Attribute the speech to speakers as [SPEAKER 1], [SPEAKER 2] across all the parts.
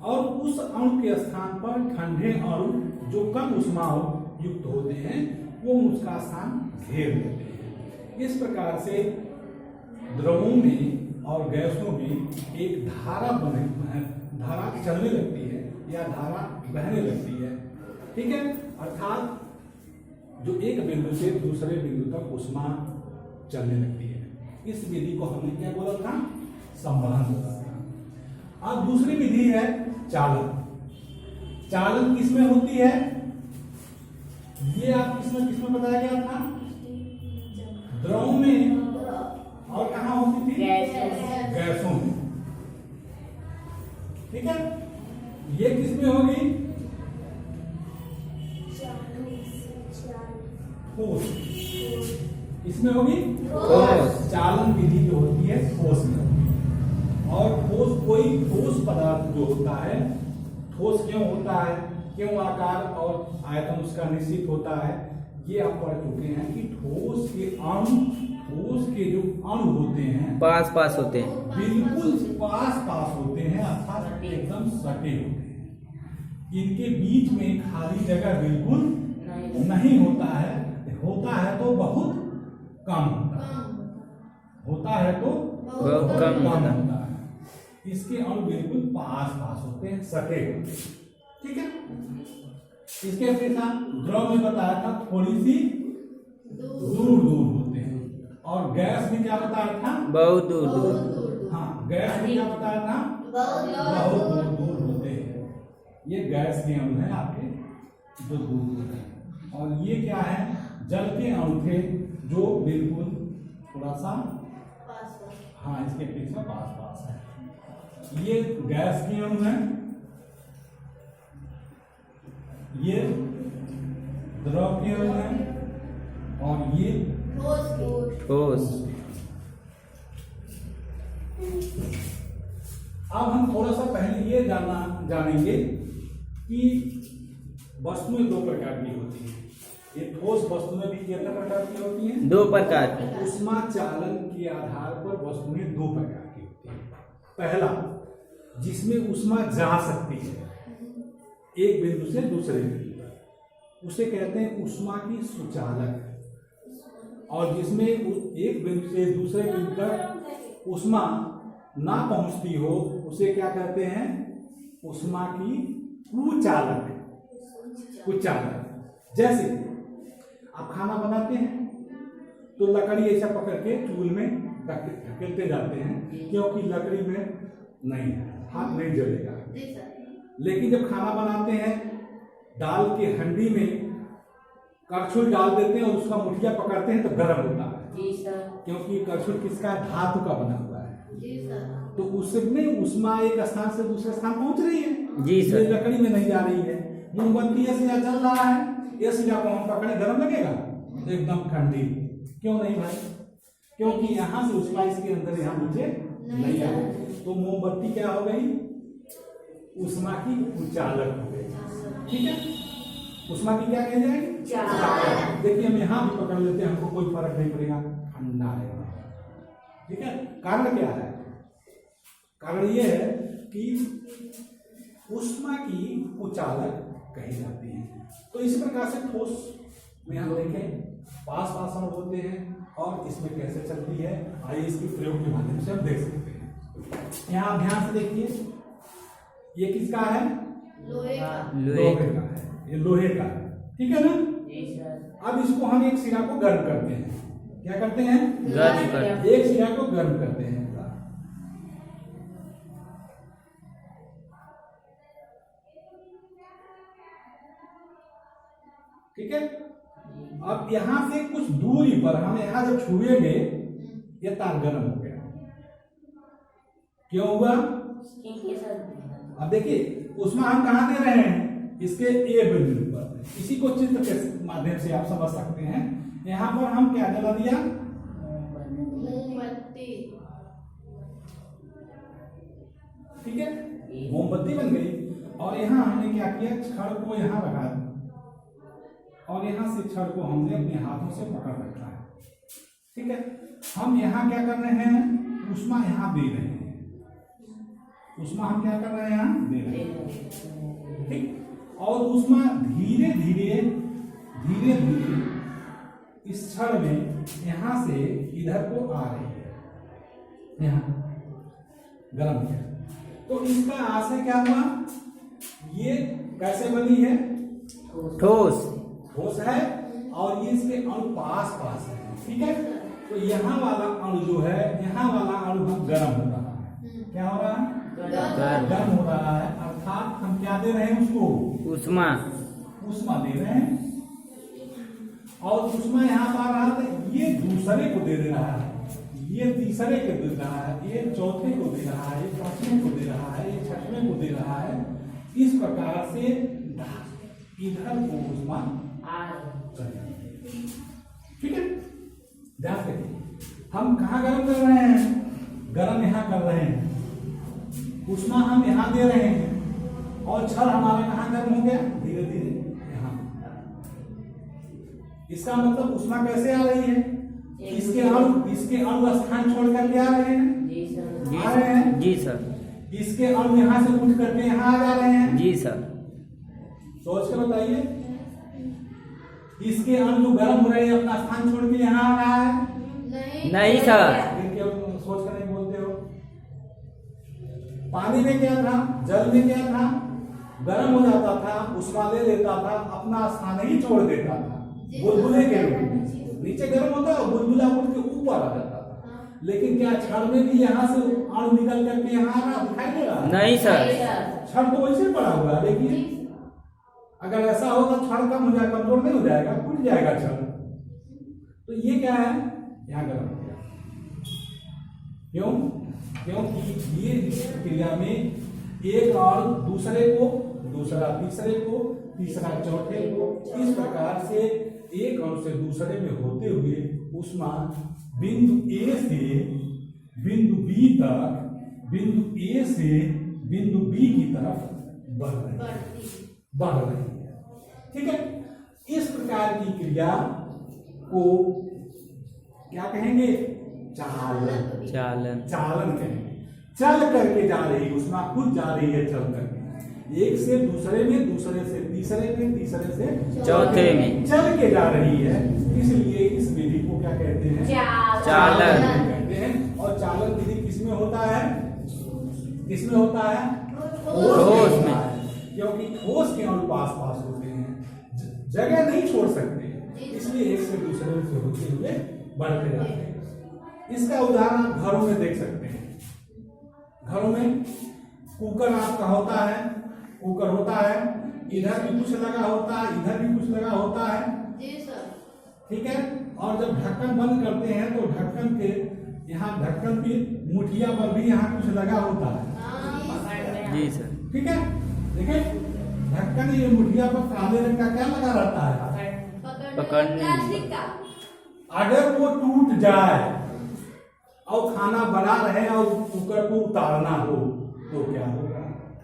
[SPEAKER 1] और उस अणु के स्थान पर ठंडे अणु जो कम ऊष्मा युक्त होते हैं वो उसका स्थान घेर लेते हैं। इस प्रकार से द्रवों में और गैसों में एक धारा चलने लगती है या धारा बहने लगती है, ठीक है। अर्थात जो एक बिंदु से दूसरे बिंदु तक ऊष्मा चलने लगती है। इस विधि को हमने क्या बोला था? संवहन बोला था। अब दूसरी विधि है चालन। चालन किसमें होती है? ये आप किसमें बताया गया था? द्रव में। और कहाँ होती थी? गैसों में, ठीक है। ये किसमें होगी? ठोस। इसमें होगी ठोस। चालन विधि जो होती है ठोस में। और ठोस कोई ठोस पदार्थ जो होता है, ठोस क्यों होता है, क्यों आकार और आयतन उसका निश्चित होता है, ये आप पढ़ चुके हैं कि ठोस के जो अणु होते हैं
[SPEAKER 2] पास होते हैं,
[SPEAKER 1] बिल्कुल पास होते हैं, अर्थात एकदम सटे होते हैं। इनके बीच में खाली जगह बिल्कुल नहीं होता है। होता है तो बहुत कम होता है तो बहुत कम होता है। इसके अणु बिल्कुल पास होते हैं, सटे होते हैं, ठीक है। इसके फिर था द्रव में बताया था थोड़ी सी दूर होते हैं। और गैस में क्या बताया था? बहुत दूर। हाँ, गैस में क्या बताया था? बहुत दूर होते हैं। ये गैस के अणु है आपके जो दूर है। और ये क्या है? जल के अणु थे जो बिल्कुल थोड़ा सा हाँ इसके पीछे पास है। ये गैस के अणु है, ये द्रव के अणु है, और ये ठोस। अब हम थोड़ा सा पहले ये जानेंगे कि वस्तुएं दो प्रकार की होती हैं। ये ठोस वस्तुएं भी कितने प्रकार की होती हैं?
[SPEAKER 2] 2 प्रकार की।
[SPEAKER 1] ऊष्मा चालन के आधार पर वस्तुएं 2 प्रकार की होती हैं। पहला, जिसमें ऊष्मा जा सकती है एक बिंदु से दूसरे बिंदु तक, उसे कहते हैं ऊष्मा की सुचालक। और जिसमें एक बिंदु से दूसरे बिंदु तक ऊष्मा ना पहुंचती हो उसे क्या कहते हैं? ऊष्मा की कुचालक। जैसे आप खाना बनाते हैं तो लकड़ी ऐसा पकड़ के चूल्हे में धकेलते जाते हैं, क्योंकि लकड़ी में नहीं है, हाथ नहीं जलेगा। लेकिन जब खाना बनाते हैं दाल के हंडी में करछुल डाल देते हैं और उसका मुठिया पकड़ते हैं तो गर्म होता है, क्योंकि करछुल किसका? धातु का बना हुआ है। तो उसमें ऊष्मा एक स्थान से दूसरे स्थान पहुंच रही है जी सर, लकड़ी में नहीं जा रही है। मोमबत्ती ये सिरा चल रहा है, ये सिरा को हम पकड़े गर्म लगेगा? एकदम ठंडी। क्यों नहीं भाई? क्योंकि यहाँ से ऊष्मा इसके अंदर यहाँ नीचे नहीं आ रही। तो मोमबत्ती क्या हो गई? ऊष्मा की कुचालक हो गई, ठीक है। ऊष्मा की क्या कह जाएगी? चालक। देखिए हम यहाँ भी पकड़ लेते हैं, हमको कोई फर्क नहीं पड़ेगा, ठंडा रहेगा, ठीक है। कारण क्या है? कारण ये है कि ऊष्मा की कुचालक कही जाती है। तो इसी प्रकार से ठोस में हम देखें पास होते हैं और इसमें कैसे चलती है, आइए इसके प्रयोग के माध्यम से हम देख सकते हैं। यहाँ आप ध्यान से देखिए, ये किसका है? लोहे का है। ये लोहे का है, ठीक है ना? अब इसको हम एक सिरा को गर्म करते हैं। क्या करते हैं? गर्म करते हैं। एक सिरा को गर्म करते हैं, ठीक है। अब यहां से कुछ दूरी पर हम यहां जब छुएंगे ये तार गर्म हो गया। क्यों हुआ? अब देखिए ऊष्मा हम कहां दे रहे हैं? इसके ए बिंदु पर। इसी को चित्र के माध्यम से आप समझ सकते हैं। यहां पर हम क्या जला दिया? मोमबत्ती, ठीक है, मोमबत्ती बन गई। और यहां हमने क्या किया? छड़ को यहां लगा दिया और यहां से छड़ को हमने अपने हाथों से पकड़ रखा है, ठीक है। हम यहां क्या कर रहे हैं? ऊष्मा यहां दे रहे हैं, ऊष्मा हम क्या कर रहे हैं यहाँ दे रहे हैं, ठीक। और ऊष्मा धीरे धीरे इस क्षण में यहाँ से इधर को आ रही है, यहाँ गर्म है। तो इसका आशय क्या हुआ, ये कैसे बनी है, ठोस है और ये इसके अणु पास है, ठीक है। तो यहाँ वाला अणु जो है, यहाँ वाला अणु हम गर्म हो रहा है, क्या हो रहा है, गर्म हो रहा है, अर्थात हम क्या दे रहे हैं उसको, ऊष्मा दे रहे हैं। और ऊष्मा यहाँ पर आ रहा था, ये दूसरे को दे रहा है, ये तीसरे को दे रहा है, ये चौथे को दे रहा है, ये पांचवें को दे रहा है, ये छठवें को दे रहा है। इस प्रकार से इधर को ऊष्मा ठीक है। ध्यान रखिए, हम कहाँ गर्म कर रहे हैं, गर्म यहाँ कर रहे हैं, ऊष्मा हम यहाँ दे रहे हैं और छड़ हमारा कहाँ गर्म हो गया, धीरे धीरे यहाँ। इसका मतलब ऊष्मा कैसे आ रही है, इसके अणु स्थान छोड़ करके आ रहे हैं, आ रहे हैं जी सर। इसके अणु यहाँ से उठ करके यहाँ आ जा रहे हैं जी सर। सोच के बताइए, इसके अणु जो गर्म हो रहे हैं अपना स्थान छोड़ के यहाँ आ रहा है, नहीं सर। सोच कर नहीं बोलते हो। पानी में क्या था, जल में क्या था, गर्म हो जाता था, ऊष्मा ले लेता था, अपना स्थान ही छोड़ देता था बुलबुले के रूप में। नीचे गर्म होता है, बुलबुला उठ के ऊपर आ जाता था। लेकिन क्या क्षण में भी यहाँ से अणु निकल करके यहाँ आ रहा दिखाई दे रहा, नहीं सर। क्षण तो वैसे पड़ा हुआ है, देखिए अगर ऐसा होगा क्षण कम हो जाएगा, कमजोर नहीं हो जाएगा, टूट जाएगा क्षण। तो ये क्या है, यहाँ गर्म हो गया, क्यों, क्योंकि ये क्रिया में एक अणु दूसरे को, दूसरा तीसरे को, तीसरा चौथे को, इस प्रकार से एक अणु से दूसरे में होते हुए ऊष्मा बिंदु ए से बिंदु बी तक, बिंदु ए से बिंदु बी की तरफ बढ़ रही है, ठीक है। इस प्रकार की क्रिया को क्या कहेंगे, चालन कहेंगे। चल करके जा रही ऊष्मा, खुद जा रही है चल करके, एक से दूसरे में, दूसरे से तीसरे में, तीसरे से चौथे में चल के जा रही है। इसलिए इस विधि को क्या कहते हैं, चालन कहते हैं। और चालन विधि किसमें होता है, किसमें होता है, ठोस में, क्योंकि ठोस के अणु पास होते हैं, जगह नहीं छोड़ सकते, इसलिए एक से दूसरे से होते हुए बढ़ते जाते हैं। इसका उदाहरण आप घरों में देख सकते हैं। घरों में कुकर आपका होता है, कुकर होता है, इधर भी कुछ लगा होता है, इधर भी कुछ लगा होता है जी सर, ठीक है। और जब ढक्कन बंद करते हैं तो ढक्कन के यहाँ, ढक्कन की मुठिया पर भी यहाँ कुछ लगा होता है जी सर, ठीक है। देखिए ढक्कन, ये मुठिया पर काले रंग का क्या लगा रहता है, पकड़ने का। अगर वो टूट जाए और खाना बना रहे और कुकर को उतारना हो तो क्या होगा,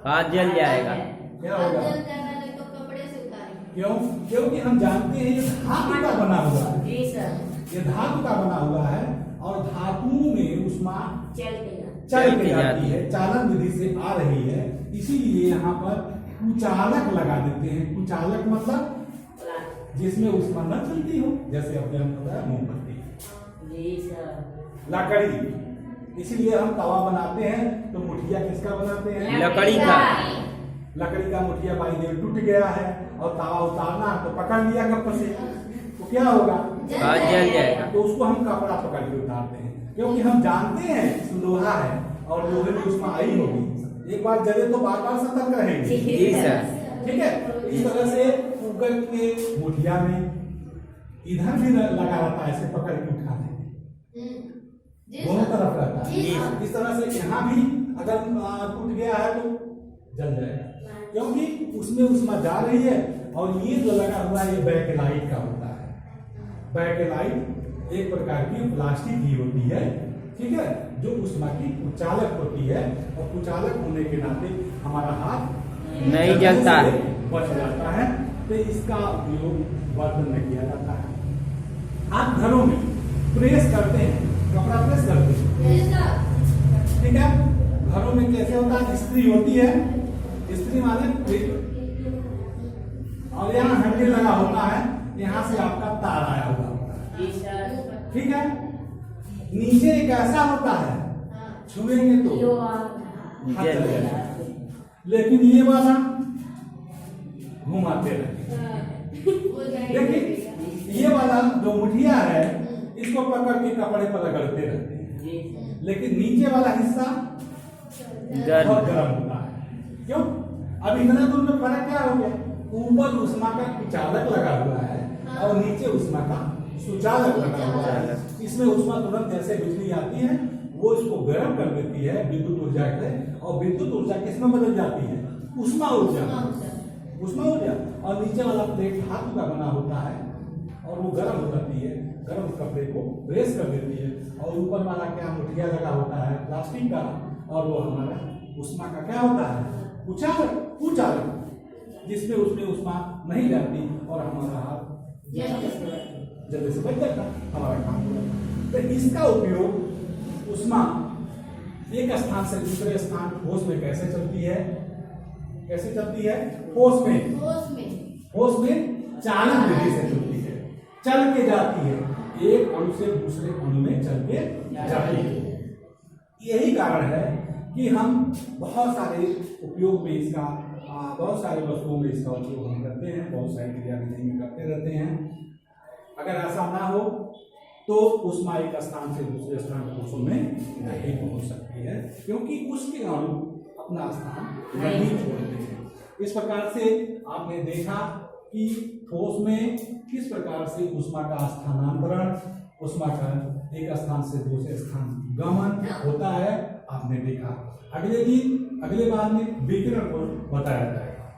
[SPEAKER 1] हाथ जल जाएगा, क्या होगा, तो कपड़े से उतारेंगे। क्यों, क्योंकि हम जानते हैं ये धातु का बना हुआ है जी सर, ये धातु का बना हुआ है और धातुओं में ऊष्मा चल के जाती है, चालन विधि से आ रही है। इसीलिए यहाँ पर कुचालक लगा देते हैं। कुचालक मतलब जिसमें ऊष्मा न चलती हो, जैसे अपने हम बताया मोमबत्ती, लकड़ी। इसीलिए हम तवा बनाते हैं तो मुठिया किसका बनाते हैं, लकड़ी का। लकड़ी का मुठिया भाई देव टूट गया है और तवा उतारना तो पकड़ लिया गप से, तो क्या होगा, जल जाएगा। तो उसको हम कपड़ा पकड़ के उतारते हैं, क्योंकि हम जानते हैं लोहा है और लोहे में ऊष्मा आई होगी, एक बार जले तो बार बार सतर्क रहेंगे, ठीक है। इस तरह से कुकर के मुठिया में इधर भी लगा रहता है, ऐसे पकड़ के उठा देंगे, दोनों तरफ रहता है। इस तरह से यहाँ भी अगर टूट गया है तो जल जाएगा, क्योंकि उसमें ऊष्मा जा रही है। और ये जो लगा हुआ है ये बैकलाइट का होता है। बैकलाइट एक प्रकार की प्लास्टिक ही होती है, ठीक है, जो ऊष्मा की कुचालक होती है। और कुचालक होने के नाते हमारा हाथ नहीं जलता है, बच जाता है। तो इसका उपयोग बर्तन में किया जाता है। आप घरों में प्रेस करते हैं, कपड़ा प्रेस करते हैं, ठीक है। घरों में कैसे होता है, स्त्री होती है, स्त्री माने फिर, और यहाँ हैंडल लगा होता है, यहाँ से आपका तार आया हुआ होता है, ठीक है। नीचे एक ऐसा होता है, छुएंगे तो हाथ जल जाएगा, लेकिन ये वाला घुमाते रहते। देखिए ये वाला जो मुठिया है, इसको पकड़ के कपड़े पर रगड़ते रहते हैं, लेकिन नीचे वाला हिस्सा बहुत गर्म होता है। क्यों? अब इतना दूर में फर्क क्या हो गया? ऊपर उष्मा का कुचालक लगा हुआ है और नीचे उष्मा का सुचालक लगा हुआ है। इसमें उष्मा तुरंत जैसे बिजली आती है वो इसको गर्म कर देती है विद्युत ऊर्जा से, और विद्युत ऊर्जा किसमें बदल जाती है? उष्मा ऊर्जा। उष्मा ऊर्जा। और नीचे वाला प्लेट धातु का बना होता है और वो गर्म हो जाती है, गर्म कपड़े को प्रेस कर देती है, और ऊपर वाला क्या मुठिया लगा होता है प्लास्टिक का, और वो हमारा उष्मा का क्या होता है? कुचालक। कुचालक जिसमें उसमें उष्मा नहीं जाती और हमारा हाथ जल्दी से बच जाता, हमारा काम हो जाता। तो इसका उपयोग उष्मा एक स्थान से दूसरे स्थान ठोस में कैसे चलती है? कैसे चलती है? ठोस में चालन विधि से चलती है, चल के जाती है, एक अणु से दूसरे अणु में चल के जाती है। यही कारण है कि हम बहुत सारे उपयोग में इसका, बहुत सारे वस्तुओं में इसका उपयोग हम करते हैं, बहुत सारी क्रियाविधि में करते रहते हैं। अगर ऐसा ना हो तो उष्मा एक स्थान से दूसरे स्थान कोषों में नहीं पहुंच सकती है, क्योंकि उसके अणु अपना स्थान नहीं छोड़ते हैं। इस प्रकार से आपने देखा कि ठोस में किस प्रकार से उष्मा का स्थानांतरण, उष्मा का एक स्थान से दूसरे स्थान गमन होता है, आपने देखा। अगले बार में विकिरण को बताया जाएगा।